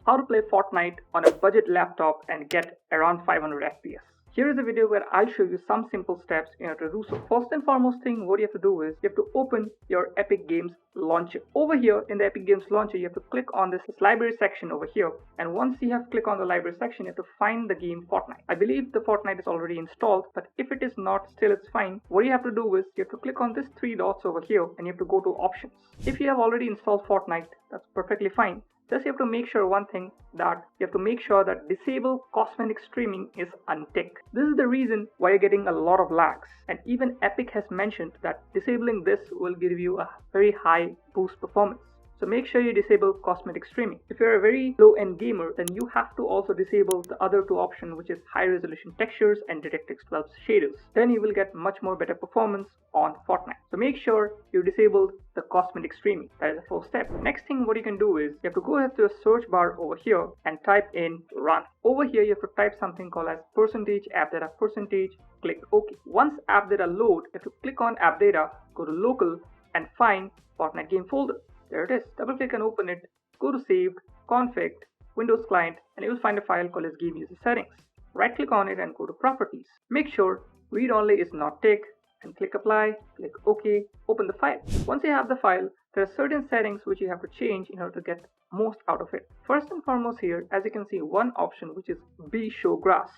how to play Fortnite on a budget laptop and get around 500 FPS. Here is a video where I'll show you some simple steps in order to do so. First and foremost thing, what you have to do is you have to open your Epic Games launcher. Over here in the Epic Games launcher, you have to click on this library section over here. And once you have clicked on the library section, you have to find the game Fortnite. I believe the Fortnite is already installed, but if it is not, still it's fine. What you have to do is you have to click on these three dots over here and you have to go to options. If you have already installed Fortnite, that's perfectly fine. Just you have to make sure one thing, that you have to make sure that disable cosmetic streaming is unticked. This is the reason why you're getting a lot of lags, and even Epic has mentioned that disabling this will give you a very high boost performance. So make sure you disable cosmetic streaming. If you're a very low-end gamer, then you have to also disable the other two options, which is high resolution textures and DirectX 12 shaders. Then you will get much more better performance on Fortnite. So make sure you disable the cosmetic streaming. That is the first step. Next thing what you can do is you have to go ahead to the search bar over here and type in run. Over here you have to type something called as %app data %, click OK. Once app data load, you have to click on app data, go to local and find Fortnite game folder. There it is. Double click and open it. Go to saved, config, Windows client, and you will find a file called as game user settings. Right click on it and go to properties. Make sure read only is not ticked and click apply, click OK, open the file. Once you have the file, there are certain settings which you have to change in order to get most out of it. First and foremost here, as you can see, one option which is be show grass.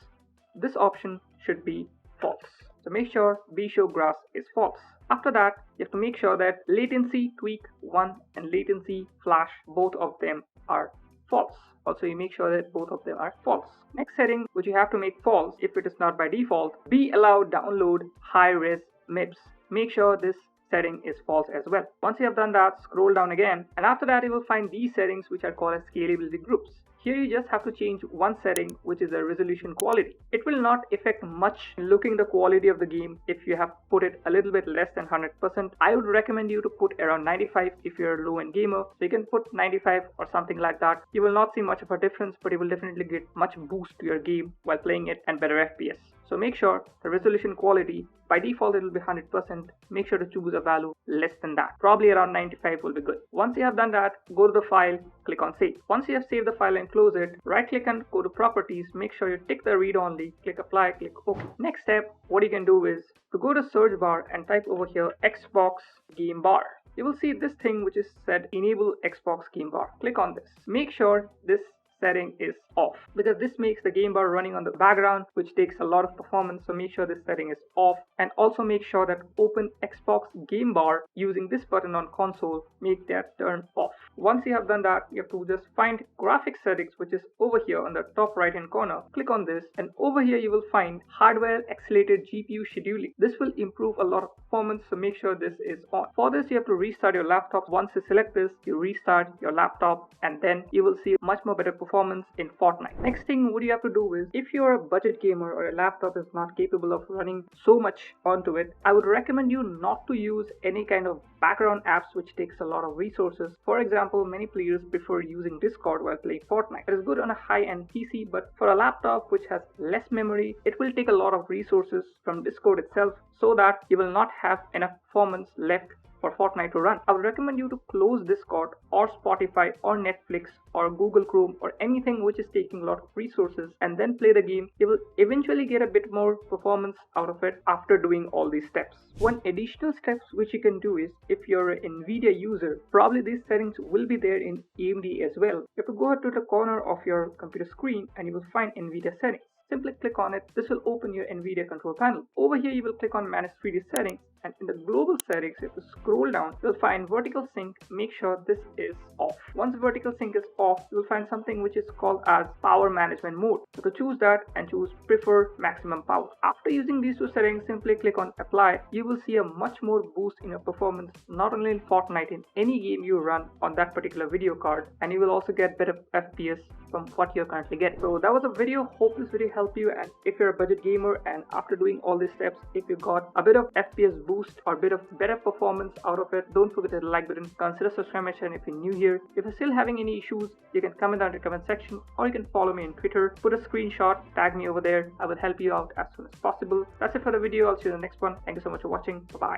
This option should be false. So make sure be show grass is false. After that, you have to make sure that latency tweak 1 and latency flash, both of them are false. Also, you make sure that both of them are false. Next setting which you have to make false if it is not by default, be allowed download high-res MIPS. Make sure this setting is false as well. Once you have done that, scroll down again, and after that you will find these settings which are called as scalability groups. Here you just have to change one setting, which is the resolution quality. It will not affect much in looking the quality of the game if you have put it a little bit less than 100%. I would recommend you to put around 95 if you're a low-end gamer. So you can put 95 or something like that. You will not see much of a difference, but you will definitely get much boost to your game while playing it and better FPS. So make sure the resolution quality, by default it will be 100%. Make sure to choose a value less than that. Probably around 95 will be good. Once you have done that, go to the file, click on save. Once you have saved the file and close it, right click and go to properties. Make sure you tick the read only, click apply, click OK. Next step, what you can do is to go to search bar and type over here Xbox game bar. You will see this thing which is said enable Xbox game bar. Click on this. Make sure this setting is off, because this makes the game bar running on the background, which takes a lot of performance. So make sure this setting is off, and also make sure that open Xbox game bar using this button on console, make that turn off. Once you have done that, you have to just find graphics settings, which is over here on the top right hand corner. Click on this, and over here you will find hardware accelerated GPU scheduling. This will improve a lot of performance, so make sure this is on. For this you have to restart your laptop. Once you select this, you restart your laptop, and then you will see much more better performance in Fortnite. Next thing what you have to do is, if you're a budget gamer or your laptop is not capable of running so much onto it, I would recommend you not to use any kind of background apps which takes a lot of resources. For example, many players prefer using Discord while playing Fortnite. It is good on a high-end PC, but for a laptop which has less memory, it will take a lot of resources from Discord itself, so that you will not have enough performance left for Fortnite to run. I would recommend you to close Discord or Spotify or Netflix or Google Chrome or anything which is taking a lot of resources, and then play the game. You will eventually get a bit more performance out of it after doing all these steps. One additional steps which you can do is, if you're an Nvidia user, probably these settings will be there in AMD as well. You have to go to the corner of your computer screen and you will find Nvidia Settings. Simply click on it. This will open your Nvidia control panel. Over here you will click on manage 3D settings, and in the global settings you have to scroll down. You'll find vertical sync. Make sure this is off. Once vertical sync is off, you'll find something which is called as power management mode. So to choose that and choose prefer maximum power. After using these two settings, simply click on apply. You will see a much more boost in your performance, not only in Fortnite, in any game you run on that particular video card, and you will also get better FPS from what you're currently getting. So that was a video. Hope this video helped you, and if you're a budget gamer and after doing all these steps, if you got a bit of FPS boost or a bit of better performance out of it, don't forget to like button, consider subscribing my channel if you're new here. If you're still having any issues, you can comment down in the comment section, or you can follow me on Twitter, put a screenshot, tag me over there. I will help you out as soon as possible. That's it for the video. I'll see you in the next one. Thank you so much for watching. Bye bye.